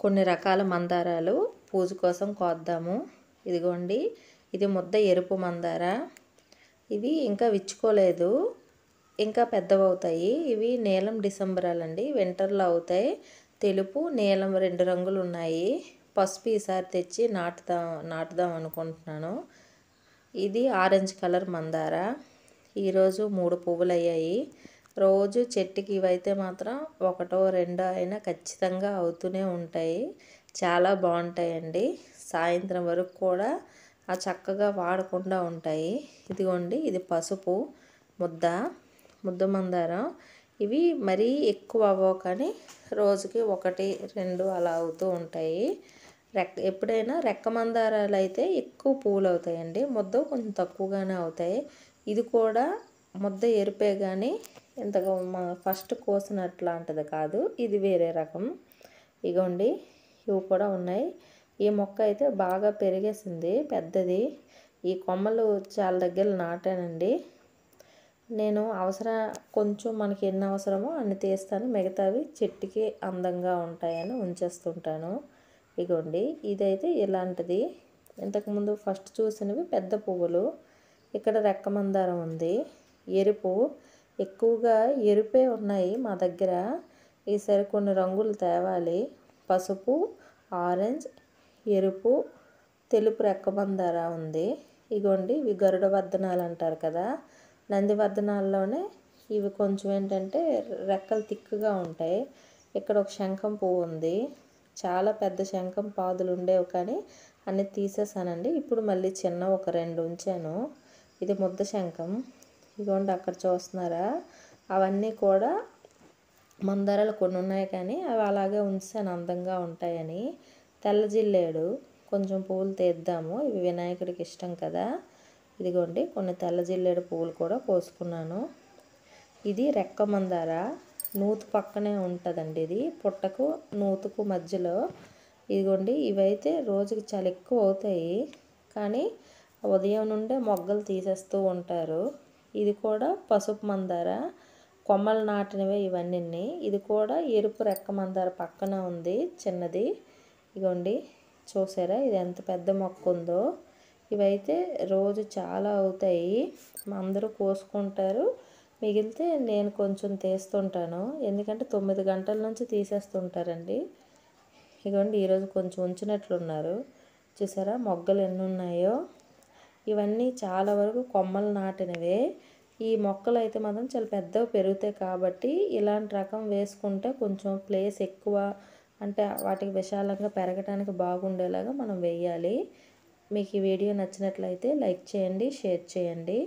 కొన్ని రకాల మందారాలు పూజ కోసం కోద్దాము. ఇదిగోండి, ఇది ముద్ద ఎరుపు మందార. ఇవి ఇంకా విచ్చుకోలేదు, ఇంకా పెద్దవవుతాయి. ఇవి నీలం డిసెంబరాలండి, వింటర్లో అవుతాయి. తెలుపు నీలం 2 రంగులు ఉన్నాయి. పసుపు ఈసారి తెచ్చి నాటుదాం అనుకుంటున్నాను. ఇది ఆరెంజ్ కలర్ మందార. ఈరోజు 3 పువ్వులు అయ్యాయి. రోజు చెట్టుకి ఇవైతే మాత్రం 1 2 అయినా ఖచ్చితంగా అవుతూనే ఉంటాయి. చాలా బాగుంటాయండి. సాయంత్రం వరకు కూడా చక్కగా వాడకుండా ఉంటాయి. ఇదిగోండి, ఇది పసుపు ముద్ద మందారం. ఇవి మరీ ఎక్కువ అవ్వవు, కానీ రోజుకి 1 2 అలా అవుతూ ఉంటాయి. ఎప్పుడైనా రెక్క మందారాలు అయితే ఎక్కువ పూలు అవుతాయండి, ముద్ద కొంచెం తక్కువగానే అవుతాయి. ఇది కూడా ముద్ద ఎరుపే, కానీ ఇంతగా ఫస్ట్ కోసినట్లాంటిది కాదు, ఇది వేరే రకం. ఇగోండి, ఇవి కూడా ఉన్నాయి. ఈ మొక్క అయితే బాగా పెరిగేసింది, పెద్దది. ఈ కొమ్మలు చాలా దగ్గర నాటానండి. నేను కొంచెం మనకి ఎన్ని అవసరమో అన్ని తీస్తాను, మిగతావి చెట్టుకి అందంగా ఉంటాయని ఉంచేస్తుంటాను. ఇగోండి, ఇదైతే ఇలాంటిది. ఇంతకుముందు ఫస్ట్ చూసినవి పెద్ద పువ్వులు. ఇక్కడ రెక్క మందారం ఉంది, ఎరుపు. ఎక్కువగా ఎరుపే ఉన్నాయి మా దగ్గర. ఈసారి కొన్ని రంగులు తేవాలి. పసుపు, ఆరెంజ్, ఎరుపు, తెలుపు రెక్క మందార ఉంది. ఇగోండి, ఇవి గరుడ వర్ధనాలు అంటారు కదా, నందివర్ధనాల్లోనే ఇవి కొంచెం ఏంటంటే రెక్కలు తిక్కుగా ఉంటాయి. ఇక్కడ ఒక శంఖం పువ్వు ఉంది. చాలా పెద్ద శంఖం పాదులు ఉండేవి, కానీ అన్నీ తీసేసానండి. ఇప్పుడు మళ్ళీ చిన్న ఒక 2 ఉంచాను. ఇది ముద్ద శంఖం. ఇదిగోండి, అక్కడ చూస్తున్నారా, అవన్నీ కూడా మందారాలు కొన్ని ఉన్నాయి, కానీ అవి అలాగే ఉంచాను అందంగా ఉంటాయని. తెల్ల జిల్లేడు కొంచెం పువ్వులు తీద్దాము, ఇవి వినాయకుడికి ఇష్టం కదా. ఇదిగోండి, కొన్ని తెల్ల జిల్లేడు పువ్వులు కూడా కోసుకున్నాను. ఇది రెక్క మందార, నూతు పక్కనే ఉంటుందండి. ఇది పుట్టకు నూతుకు మధ్యలో. ఇదిగోండి, ఇవైతే రోజుకి చాలా ఎక్కువ అవుతాయి, కానీ ఉదయం నుండే మొగ్గలు తీసేస్తూ ఉంటారు. ఇది కూడా పసుపు మందార, కొమ్మలు నాటినవే ఇవన్నీ. ఇది కూడా ఎరుపు రెక్క మందార పక్కన ఉంది, చిన్నది. ఇగోండి, చూసారా ఇది ఎంత పెద్ద మొక్క ఉందో. ఇవైతే రోజు చాలా అవుతాయి, అందరూ కోసుకుంటారు. మిగిలితే నేను కొంచెం తీస్తుంటాను, ఎందుకంటే 9 గంటల నుంచి తీసేస్తుంటారండి. ఇగోండి, ఈరోజు కొంచెం ఉంచినట్లున్నారు. చూసారా మొగ్గలు ఎన్ని ఉన్నాయో. ఇవన్నీ చాలా వరకు కొమ్మలు నాటినవే. ఈ మొక్కలు అయితే మాత్రం చాలా పెద్దగా పెరుగుతాయి, కాబట్టి ఇలాంటి రకం వేసుకుంటే కొంచెం ప్లేస్ ఎక్కువ, అంటే వాటికి విశాలంగా పెరగడానికి బాగుండేలాగా మనం వేయాలి. మీకు ఈ వీడియో నచ్చినట్లయితే లైక్ చేయండి, షేర్ చేయండి.